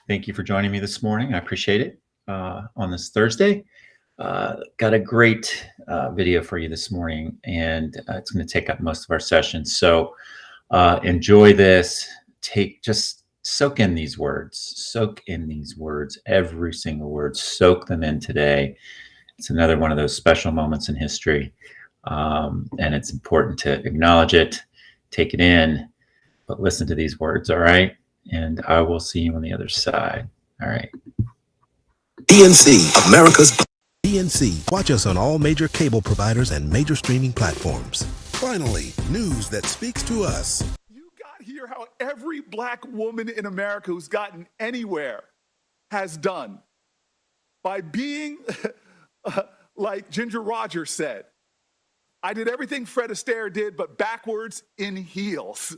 Thank you for joining me this morning. I appreciate it on this Thursday. Got a great video for you this morning, and it's going to take up most of our session. So enjoy this. Just soak in these words. Soak in these words, every single word. Soak them in today. It's another one of those special moments in history, and it's important to acknowledge it, take it in, but listen to these words, all right? And I will see you on the other side. All right. PNC, America's PNC. Watch us on all major cable providers and major streaming platforms. Finally, news that speaks to us. You got here how every black woman in America who's gotten anywhere has done by being like Ginger Rogers said, I did everything Fred Astaire did, but backwards in heels.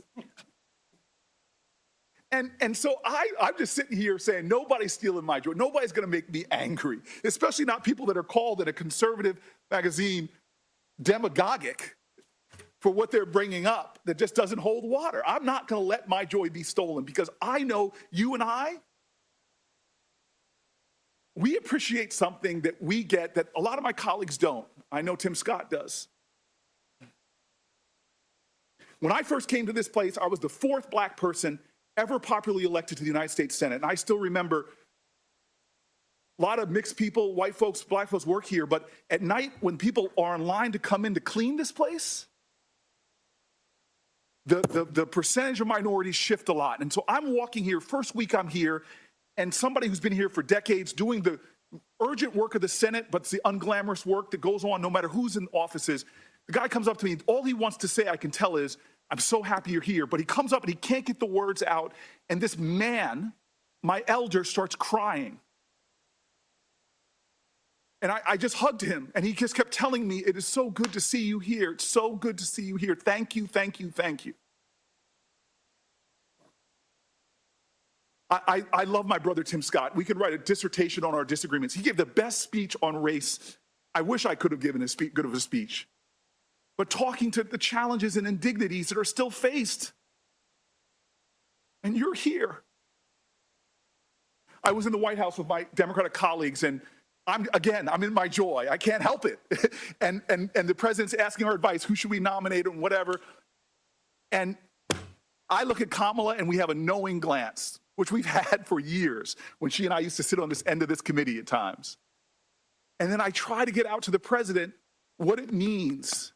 And so I'm just sitting here saying, nobody's stealing my joy. Nobody's going to make me angry, especially not people that are called in a conservative magazine demagogic for what they're bringing up that just doesn't hold water. I'm not going to let my joy be stolen because I know you and we appreciate something that we get that a lot of my colleagues don't. I know Tim Scott does. When I first came to this place, I was the fourth black person ever popularly elected to the United States Senate. And I still remember a lot of mixed people, white folks, black folks work here, but at night when people are in line to come in to clean this place, the percentage of minorities shift a lot. And so I'm walking here, first week I'm here, and somebody who's been here for decades doing the urgent work of the Senate, but it's the unglamorous work that goes on no matter who's in offices. The guy comes up to me, all he wants to say, I can tell, is, I'm so happy you're here. But he comes up and he can't get the words out. And this man, my elder, starts crying. And I just hugged him. And he just kept telling me, it is so good to see you here. It's so good to see you here. Thank you, thank you, thank you. I love my brother, Tim Scott. We could write a dissertation on our disagreements. He gave the best speech on race. I wish I could have given good of a speech. But talking to the challenges and indignities that are still faced. And you're here. I was in the White House with my Democratic colleagues, and I'm in my joy. I can't help it. and the president's asking our advice, who should we nominate and whatever. And I look at Kamala and we have a knowing glance, which we've had for years when she and I used to sit on this end of this committee at times. And then I try to get out to the president what it means.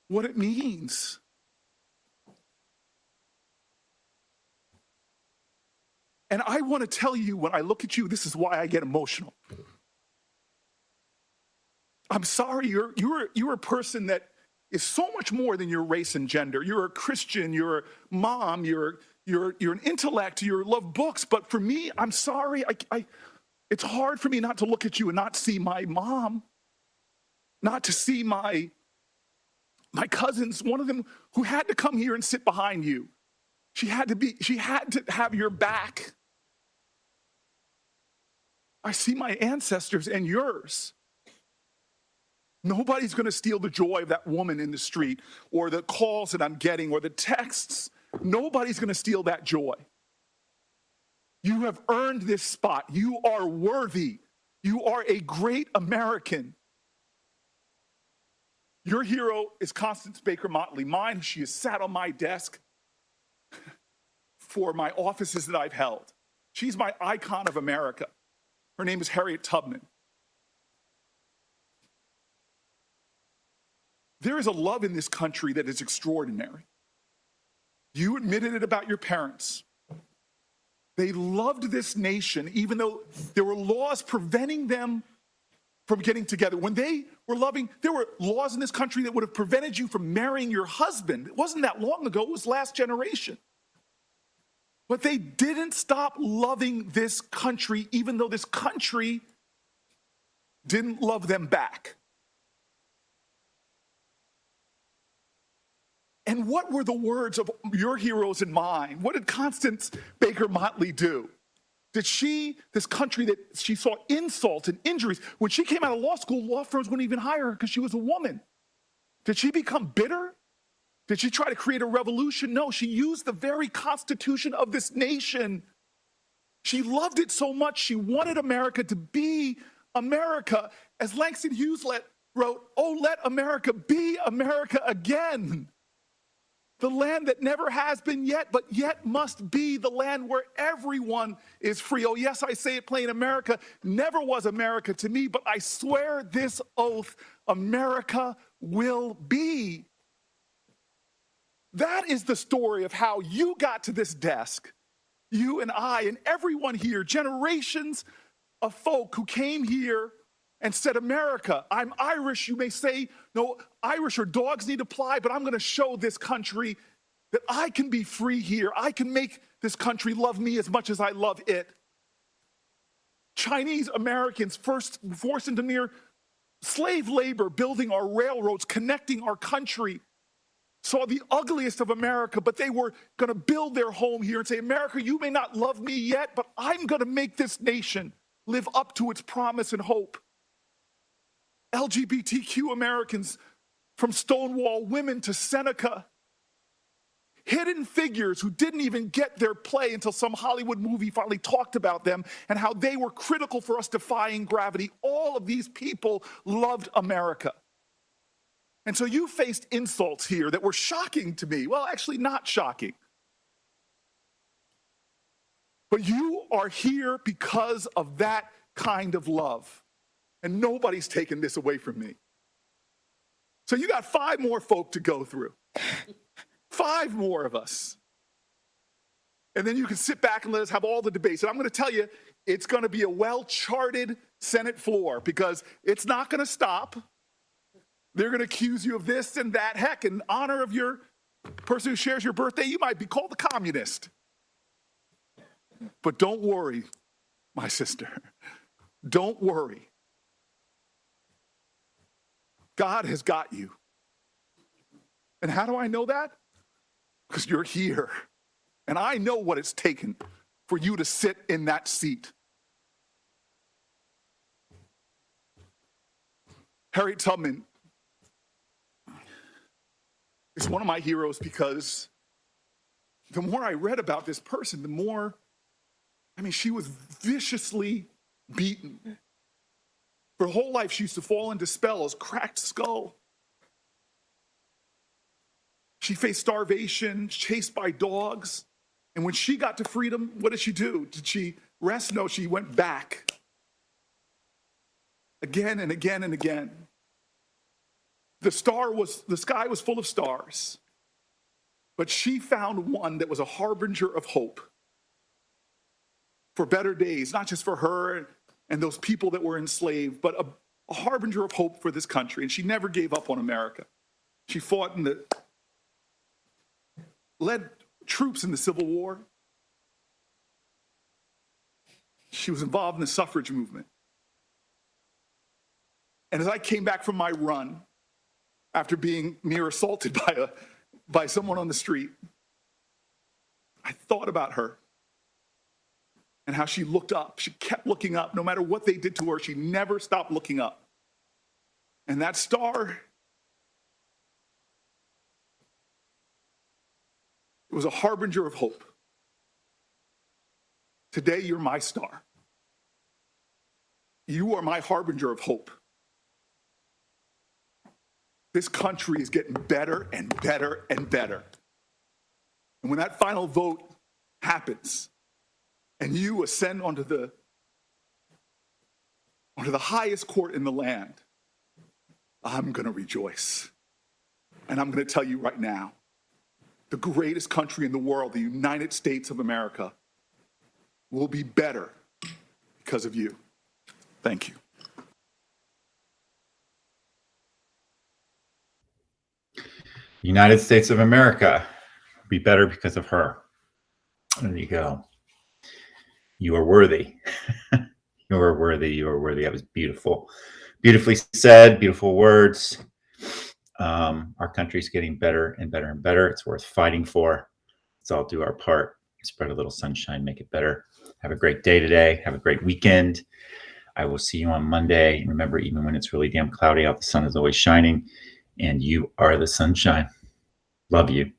What it means. And I want to tell you, when I look at you, this is why I get emotional. I'm sorry, you're a person that is so much more than your race and gender. You're a Christian, you're a mom, you're an intellect, you love books. But for me, I'm sorry, it's hard for me not to look at you and not see my mom, not to see my cousins, one of them who had to come here and sit behind you. She had to have your back. I see my ancestors and yours. Nobody's going to steal the joy of that woman in the street or the calls that I'm getting or the texts. Nobody's going to steal that joy. You have earned this spot. You are worthy. You are a great American. Your hero is Constance Baker Motley. Mine, she has sat on my desk for my offices that I've held. She's my icon of America. Her name is Harriet Tubman. There is a love in this country that is extraordinary. You admitted it about your parents. They loved this nation, even though there were laws preventing them from getting together. When they were loving, there were laws in this country that would have prevented you from marrying your husband. It wasn't that long ago, it was last generation. But they didn't stop loving this country, even though this country didn't love them back. And what were the words of your heroes and mine? What did Constance Baker Motley do? Did this country that she saw insults and injuries, when she came out of law school, law firms wouldn't even hire her because she was a woman. Did she become bitter? Did she try to create a revolution? No, she used the very constitution of this nation She loved it so much, she wanted America to be America. As Langston Hughes wrote, "Oh, let America be America again. The land that never has been yet, but yet must be the land where everyone is free." Oh, yes, I say it plain. America never was America to me, but I swear this oath, America will be. That is the story of how you got to this desk. You and I and everyone here, generations of folk who came here and said, "America, I'm Irish." You may say, "No, Irish or dogs need to fly," but I'm going to show this country that I can be free here. I can make this country love me as much as I love it. Chinese Americans, first forced into near slave labor, building our railroads, connecting our country, saw the ugliest of America, but they were going to build their home here and say, "America, you may not love me yet, but I'm going to make this nation live up to its promise and hope." LGBTQ Americans, from Stonewall women to Seneca, hidden figures who didn't even get their play until some Hollywood movie finally talked about them and how they were critical for us defying gravity. All of these people loved America. And so you faced insults here that were shocking to me. Well, actually not shocking. But you are here because of that kind of love. And nobody's taken this away from me. So you got 5 more folk to go through. 5 more of us. And then you can sit back and let us have all the debates. And I'm going to tell you, it's going to be a well-charted Senate floor because it's not going to stop. They're going to accuse you of this and that. Heck, in honor of your person who shares your birthday, you might be called a communist. But don't worry, my sister. Don't worry. God has got you. And how do I know that? Because you're here. And I know what it's taken for you to sit in that seat. Harriet Tubman is one of my heroes because the more I read about this person, the more, she was viciously beaten. For her whole life, she used to fall into spells, cracked skull. She faced starvation, chased by dogs. And when she got to freedom, what did she do? Did she rest? No, she went back. Again and again and again. The sky was full of stars, but she found one that was a harbinger of hope for better days, not just for her and those people that were enslaved, but a harbinger of hope for this country. And she never gave up on America. She fought led troops in the Civil War. She was involved in the suffrage movement. And as I came back from my run, after being near assaulted by someone on the street, I thought about her and how she looked up. She kept looking up. No matter what they did to her, she never stopped looking up. And that star, it was a harbinger of hope. Today, you're my star. You are my harbinger of hope. This country is getting better and better and better. And when that final vote happens and you ascend onto the highest court in the land, I'm going to rejoice. And I'm going to tell you right now, the greatest country in the world, the United States of America, will be better because of you. Thank you. United States of America will be better because of her. There you go. You are worthy. You are worthy. You are worthy. That was beautiful. Beautifully said, beautiful words. Our country's getting better and better and better. It's worth fighting for. Let's all do our part. Spread a little sunshine, make it better. Have a great day today. Have a great weekend. I will see you on Monday. Remember, even when it's really damn cloudy out, the sun is always shining, and you are the sunshine. Love you.